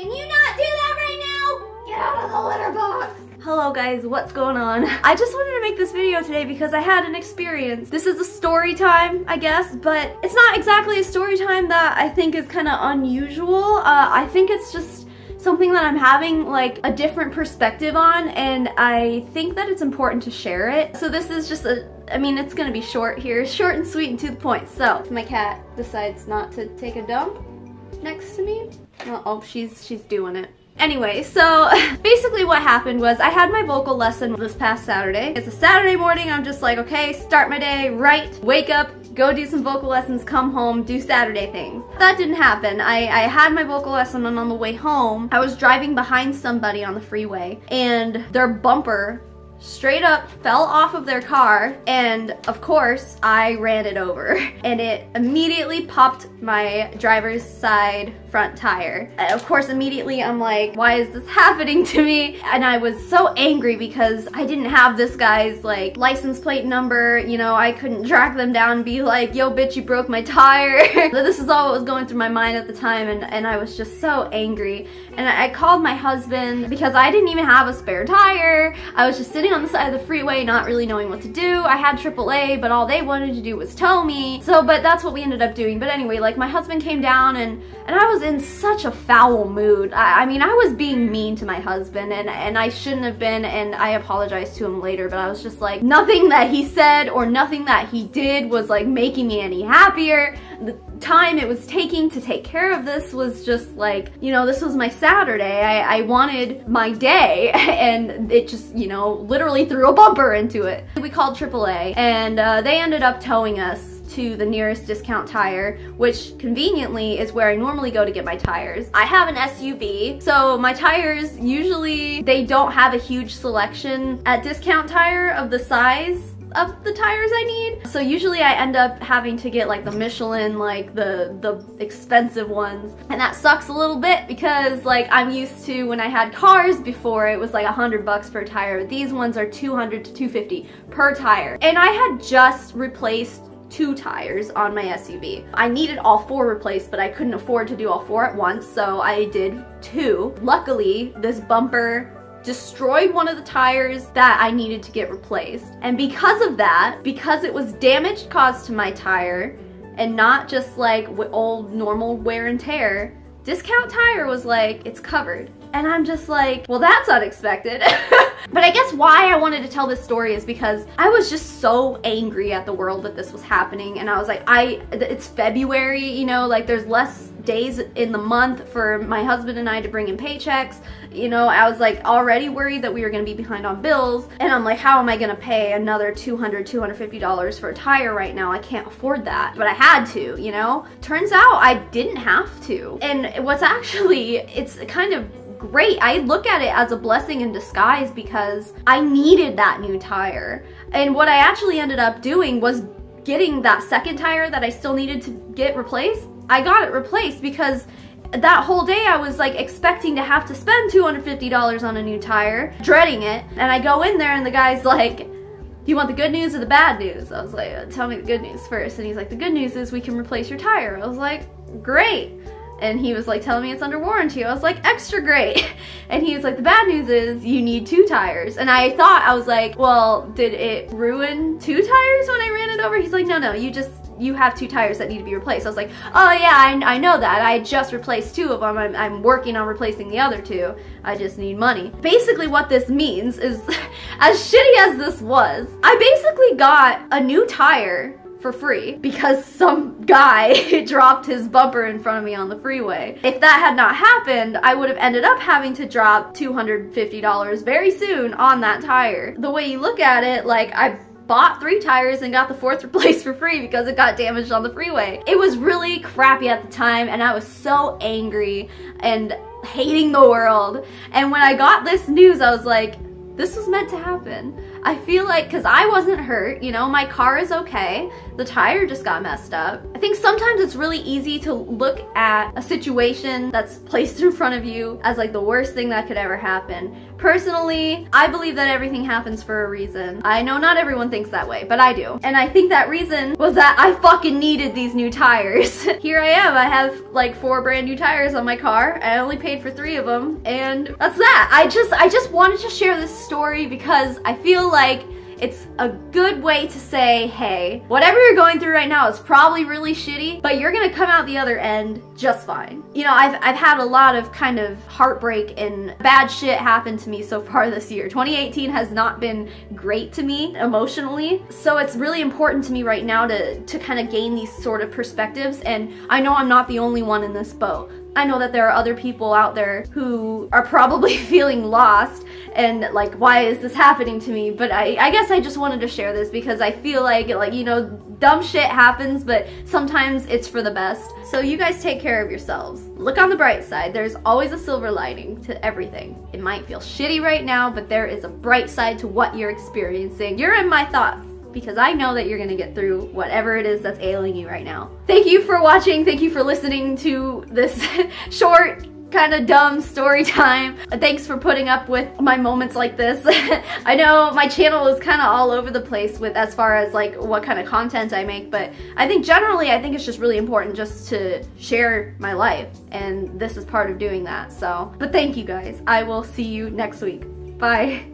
Can you not do that right now? Get out of the litter box. Hello guys, what's going on? I just wanted to make this video today because I had an experience. This is a story time, I guess, but it's not exactly a story time that I think is kind of unusual. I think it's just something that I'm having like a different perspective on, and I think that it's important to share it. So this is just it's gonna be short here, short and sweet and to the point. So if my cat decides not to take a dump next to me, oh, she's doing it. Anyway, so basically what happened was I had my vocal lesson this past Saturday. It's a Saturday morning. I'm just like, okay, start my day right, wake up, go do some vocal lessons, come home, do Saturday things. That didn't happen. I had my vocal lesson, and on the way home, I was driving behind somebody on the freeway, and their bumper straight up fell off of their car, and of course I ran it over, and it immediately popped my driver's side front tire. And of course immediately I'm like, why is this happening to me? And I was so angry because I didn't have this guy's like license plate number, you know, I couldn't track them down and be like, yo bitch, you broke my tire. This is all what was going through my mind at the time, and I was just so angry. And I called my husband because I didn't even have a spare tire. I was just sitting on the side of the freeway not really knowing what to do. I had AAA, but all they wanted to do was tow me. So, but that's what we ended up doing. But anyway, like my husband came down, and I was in such a foul mood. I mean, I was being mean to my husband, and I shouldn't have been, and I apologized to him later, but I was just like, nothing that he said or nothing that he did was like making me any happier. The time it was taking to take care of this was just like, you know, this was my Saturday. I wanted my day, and it just, you know, literally threw a bumper into it. We called AAA, and they ended up towing us to the nearest discount tire, which conveniently is where I normally go to get my tires. I have an SUV, so my tires usually, they don't have a huge selection at discount tire of the size of the tires I need. So usually I end up having to get like the Michelin, like the expensive ones. And that sucks a little bit because like I'm used to, when I had cars before, it was like $100 per tire. But these ones are $200 to $250 per tire. And I had just replaced 2 tires on my SUV. I needed all 4 replaced, but I couldn't afford to do all 4 at once, so I did 2. Luckily, this bumper destroyed one of the tires that I needed to get replaced. And because of that, because it was damage caused to my tire and not just like old normal wear and tear, Discount Tire was like, it's covered. And I'm just like, well, that's unexpected. But I guess why I wanted to tell this story is because I was just so angry at the world that this was happening, and I was like, it's February, you know, like there's less days in the month for my husband and I to bring in paychecks. You know, I was like already worried that we were gonna be behind on bills, and I'm like, how am I gonna pay another $200, $250 for a tire right now? I can't afford that, but I had to, you know? Turns out I didn't have to. And what's actually, it's kind of great. I look at it as a blessing in disguise because I needed that new tire. And what I actually ended up doing was getting that second tire that I still needed to get replaced. I got it replaced because that whole day I was like expecting to have to spend $250 on a new tire, dreading it. And I go in there and the guy's like, do you want the good news or the bad news? I was like, tell me the good news first. And he's like, the good news is we can replace your tire. I was like, great. And he was like telling me it's under warranty. I was like, extra great. And he was like, the bad news is you need 2 tires. And I thought, I was like, well, did it ruin 2 tires when I ran it over? He's like, no, you have 2 tires that need to be replaced. I was like, oh yeah, I know that. I just replaced 2 of them. I'm working on replacing the other 2. I just need money. Basically what this means is, as shitty as this was, I basically got a new tire for free because some guy dropped his bumper in front of me on the freeway. If that had not happened, I would have ended up having to drop $250 very soon on that tire. The way you look at it, like I bought 3 tires and got the 4th replaced for free because it got damaged on the freeway. It was really crappy at the time, and I was so angry and hating the world. And when I got this news, I was like, this was meant to happen. I feel like, because I wasn't hurt, you know, my car is okay. The tire just got messed up. I think sometimes it's really easy to look at a situation that's placed in front of you as like the worst thing that could ever happen. Personally, I believe that everything happens for a reason. I know not everyone thinks that way, but I do. And I think that reason was that I fucking needed these new tires. Here I am, I have like 4 brand new tires on my car. I only paid for 3 of them, and that's that. I just wanted to share this story because I feel like it's a good way to say, hey, whatever you're going through right now is probably really shitty, but you're gonna come out the other end just fine. You know, I've had a lot of kind of heartbreak and bad shit happen to me so far this year. 2018 has not been great to me emotionally, so it's really important to me right now to kind of gain these sort of perspectives, and I know I'm not the only one in this boat. I know that there are other people out there who are probably feeling lost and like, why is this happening to me? But I guess I just wanted to share this because I feel like, you know, dumb shit happens, but sometimes it's for the best. So you guys take care of yourselves. Look on the bright side. There's always a silver lining to everything. It might feel shitty right now, but there is a bright side to what you're experiencing. You're in my thoughts, because I know that you're gonna get through whatever it is that's ailing you right now. Thank you for watching. Thank you for listening to this short, kind of dumb story time. Thanks for putting up with my moments like this. I know my channel is kind of all over the place with as far as like what kind of content I make, but I think generally it's just really important just to share my life, and this is part of doing that. So, but thank you guys. I will see you next week. Bye.